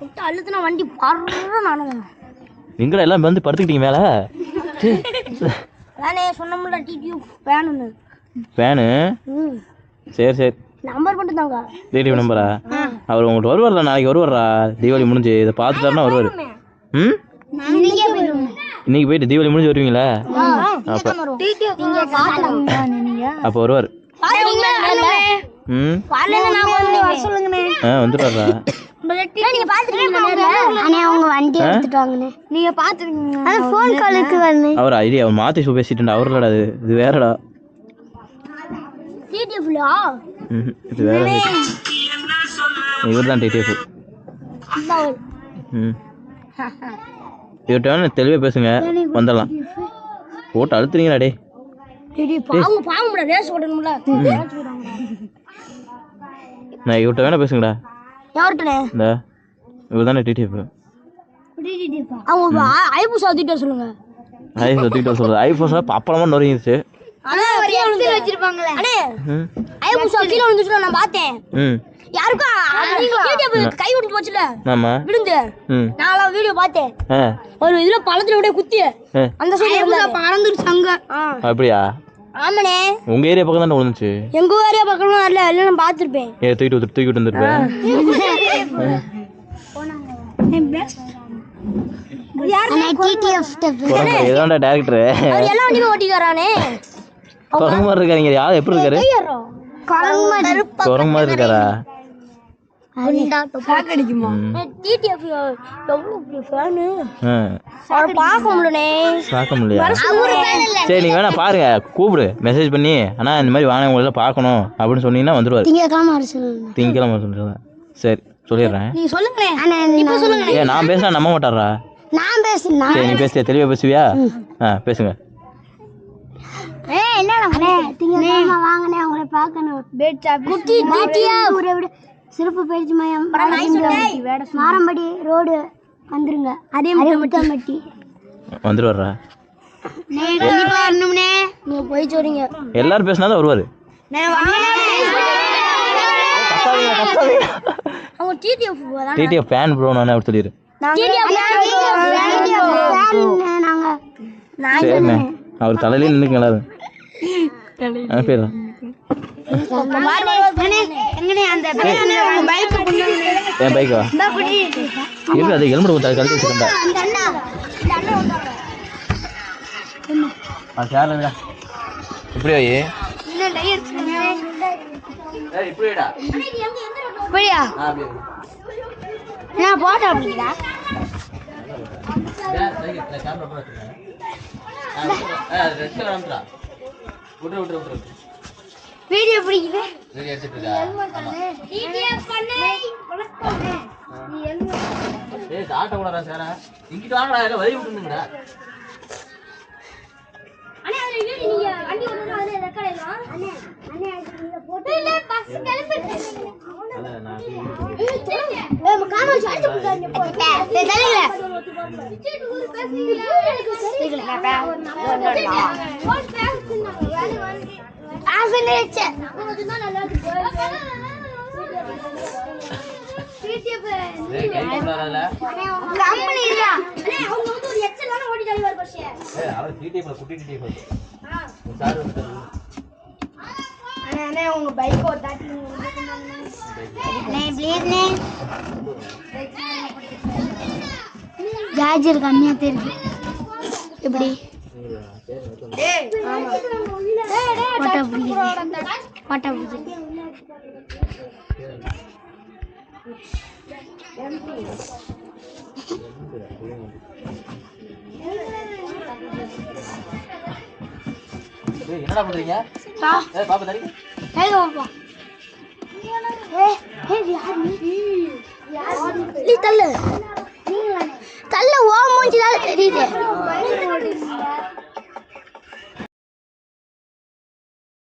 விட்டு அழுத்துனா வண்டி பறன்னு நானும். எங்கடா எல்லாம் வந்து படுத்துக்கிட்டீங்க மேலே? நானே சொன்னோம்ல டிடிஎஃப் ஃபேனுன்னு. ஃபேனு? சரி சரி. நம்பர் மட்டும் தாங்க. டிடிஎஃப் நம்பரா? அவர் உங்கள்கிட்ட வருவார்ல, நாளைக்கு வருவாரா? தீபாவளி முடிஞ்சு இதை பார்த்துட்டாருன்னா வருவார். ம், இன்னைக்கு போயிட்டு தீபாவளி முடிஞ்சு வருவீங்களா? அப்போ வருவார். ம், வந்துடுவாரா? அவர் ஐடியா அவர் மாற்றி பேசிட்டு அவர்லடா. இது வேறடா. இது வேற. இவர் தான் டிடிஎஃப். இவர்கிட்ட தெளிவாக பேசுங்க, வந்துடலாம். போட்டு அழுத்துறீங்களா? டே நான் இவர்கிட்ட வேணா பேசுங்கடா. இந்த இவர் தானே டிடிஎஃப். சொல்லுங்க. சொல்றது ஐபோன் அப்புறமா நொறுங்கிடுச்சு. கை விட்டு போச்சுல விழுந்து நான் வீடியோ பார்த்தேன். ஒரு இதுல பழத்துல விட குத்தி அந்த சைடு பறந்துருச்சாங்க. அப்படியா? ஆமாண்ணே. உங்க ஏரியா பக்கம் தானே விழுந்துச்சு? எங்க ஏரியா பக்கமா இல்ல, இல்ல நான் பாத்துருப்பேன். தூக்கிட்டு வந்துருப்பேன். இதான்டா டைரக்டர். அவர் எல்லாம் வண்டியும் ஓட்டிக்கறானே. குரங்கு மாதிரி இருக்காருங்க. யார் எப்படி இருக்காரு? குரங்கு மாதிரி இருக்காரா? சரி, நீங்க வேணா பாருங்க, கூப்பிடு மெசேஜ் பண்ணி. ஆனா இந்த மாதிரி வாங்க உங்களை பார்க்கணும் அப்படின்னு சொன்னீங்கன்னா வந்துருவாரு. திங்கக்கிழமை சொல்றேன். சரி சொல்லிடுறேன். ஏன் நான் பேசினா நம்ப மாட்டாரா? சரி, நீ பேசியா? தெளிவா பேசுவியா? பேசுங்க. சிறப்பு பயிற்சி மையம் மாரம்படி ரோடு வந்துருங்க. அதே முட்டமட்டி வந்துருவாரா? நீங்க போய் சொல்றீங்க. எல்லாரும் பேசினாதான் வருவாரு. டிடிஎஃப் ஃபேன் ப்ரோ நான் அப்படி சொல்லிடு. சரிண்ணே, அவர் தலையில நின்றுங்க எல்லாரும். பேர் என் பைக்கா இருக்கு. அது ஹெல்மெட் கொடுத்தா கழட்டி வச்சுருந்தா. சேர்ல இப்படி வை. இப்படியா போட்டோ அப்படிங்களா? வீடியோ பிடிக்குது. வீடியோ எடுத்துட்டு இருக்கா? டிடிஎஃப் பண்ணே வணக்கம். நீ எங்க? ஏய் டாடா கூடடா சாரா. இங்கிட்டு வாங்கடா, எல்லாம் வழி விட்டுங்கடா. அண்ணே அதுல வீடியோ நீங்க வண்டி ஓடுறத அதுல ரெக்கார்ட் ஆயிடும். அண்ணே நீங்க போட்டு இல்ல பஸ் கிளம்பிட்டேன். அத நான் ஏய் காமெடி சாய்ட்டு போங்க போ. டேய் தலையில சிட்டு ஊர் பேசுறீங்க. சரிங்களா பா? போன் பேசுறீங்க. வேலை வந்து ஆசனேச்ச அதுனா நல்லா இருக்கு. டிடிஎஃப் ஏய் கை போடாதல. கம்பெனி இல்ல. அண்ணே அவங்க வந்து ஒரு எச்சலான ஓடிட்டாங்க ஒரு பஸ். ஏய் அவ டிடிஎஃப்ல குட்டி டிடிஎஃப். சார் வந்துட்டாரு. அண்ணே உங்க பைக் ஓட்டாட்டி அண்ணே ப்ளீஸ் நே. சார்ஜர் கம்மியா தெரியுது. எப்படி? டேய் ஆமா. போட்டோ பிடிக்குது. போட்டோ பிடிக்குது. ஏய் என்னடா பண்றீங்க? ஏய் பாப்பா தரி. ஏய் பாப்பா. ஏய் யார் நீ? யார் நீ தள்ளு.